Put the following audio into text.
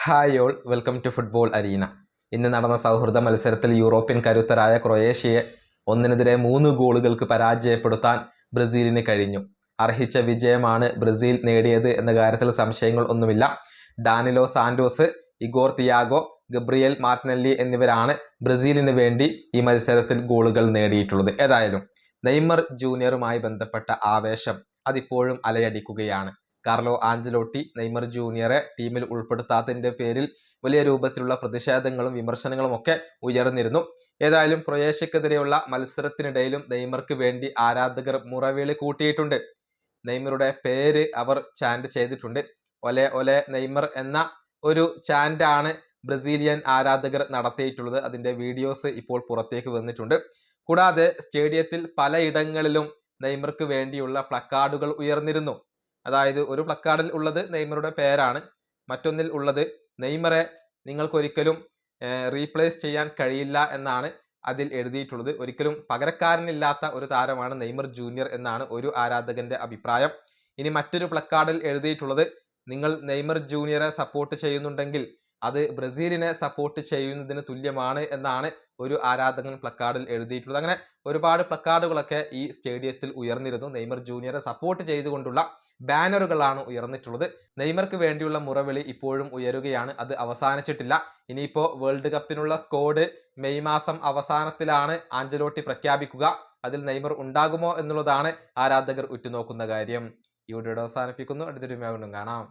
Hi all, welcome to football arena. ഇന്ന് നടന്ന സൗഹൃദ മത്സരത്തിൽ യൂറോപ്യൻ കരുത്തരായ ക്രൊയേഷ്യയെ 1-3 ഗോളുകൾക്ക് പരാജയപ്പെടുത്താൻ ബ്രസീലിന് കഴിഞ്ഞു. അർഹിച്ച വിജയമാണ് ബ്രസീൽ നേടിയത് എന്ന കാര്യത്തിൽ സംശയങ്ങൾ ഒന്നുമില്ല. Danilo Santos, Igor Thiago, Gabriel Martinelli എന്നിവരാണ് ബ്രസീലിന് വേണ്ടി ഈ മത്സരത്തിൽ ഗോളുകൾ നേടിയിട്ടുള്ളത്. ഏതായാലും നെയ്മർ ജൂനിയറുമായി ബന്ധപ്പെട്ട ആവേശം അതിപ്പോഴും അലയടിക്കുകയാണ്. കാർലോ ആഞ്ചലോട്ടി നെയ്മർ ജൂനിയറെ ടീമിൽ ഉൾപ്പെടുത്താത്തതിന്റെ പേരിൽ വലിയ രൂപത്തിലുള്ള പ്രതിഷേധങ്ങളും വിമർശനങ്ങളും ഒക്കെ ഉയർന്നിരുന്നു. ഏതായാലും ക്രൊയേഷ്യക്കെതിരെയുള്ള മത്സരത്തിനിടയിലും നെയ്മർക്ക് വേണ്ടി ആരാധകർ മുറവിളി കൂട്ടിയിട്ടുണ്ട്. നെയ്മറുടെ പേര് അവർ ചാൻഡ് ചെയ്തിട്ടുണ്ട്. ഒലെ ഒലെ നെയ്മർ എന്ന ഒരു ചാൻഡാണ് ബ്രസീലിയൻ ആരാധകർ നടത്തിയിട്ടുള്ളത്. അതിന്റെ വീഡിയോസ് ഇപ്പോൾ പുറത്തേക്ക് വന്നിട്ടുണ്ട്. കൂടാതെ സ്റ്റേഡിയത്തിൽ പലയിടങ്ങളിലും നെയ്മർക്ക് വേണ്ടിയുള്ള പ്ലക്കാർഡുകൾ ഉയർന്നിരുന്നു. അതായത് ഒരു പ്ലക്കാർഡിൽ ഉള്ളത് നെയ്മറുടെ പേരാണ്, മറ്റൊന്നിൽ ഉള്ളത് നെയ്മറെ നിങ്ങൾക്കൊരിക്കലും റീപ്ലേസ് ചെയ്യാൻ കഴിയില്ല എന്നാണ് അതിൽ എഴുതിയിട്ടുള്ളത്. ഒരിക്കലും പകരക്കാരനില്ലാത്ത ഒരു താരമാണ് നെയ്മർ ജൂനിയർ എന്നാണ് ഒരു ആരാധകന്റെ അഭിപ്രായം. ഇനി മറ്റൊരു പ്ലക്കാർഡിൽ എഴുതിയിട്ടുള്ളത് നിങ്ങൾ നെയ്മർ ജൂനിയറെ സപ്പോർട്ട് ചെയ്യുന്നുണ്ടെങ്കിൽ അത് ബ്രസീലിനെ സപ്പോർട്ട് ചെയ്യുന്നതിന് തുല്യമാണ് എന്നാണ് ഒരു ആരാധകൻ പ്ലക്കാർഡിൽ എഴുതിയിട്ടുള്ളത്. അങ്ങനെ ഒരുപാട് പ്ലക്കാർഡുകളൊക്കെ ഈ സ്റ്റേഡിയത്തിൽ ഉയർന്നിരുന്നു. നെയ്മർ ജൂനിയറെ സപ്പോർട്ട് ചെയ്തുകൊണ്ടുള്ള ബാനറുകളാണ് ഉയർന്നിട്ടുള്ളത്. നെയ്മർക്ക് വേണ്ടിയുള്ള മുറവിളി ഇപ്പോഴും ഉയരുകയാണ്, അത് അവസാനിച്ചിട്ടില്ല. ഇനിയിപ്പോൾ വേൾഡ് കപ്പിനുള്ള സ്ക്വാഡ് മെയ് മാസം അവസാനത്തിലാണ് ആഞ്ചലോട്ടി പ്രഖ്യാപിക്കുക. അതിൽ നെയ്മർ ഉണ്ടാകുമോ എന്നുള്ളതാണ് ആരാധകർ ഉറ്റുനോക്കുന്ന കാര്യം. ഈ വീഡിയോ അവസാനിപ്പിക്കുന്നു. അടുത്തൊരു വീഡിയോ കാണാം.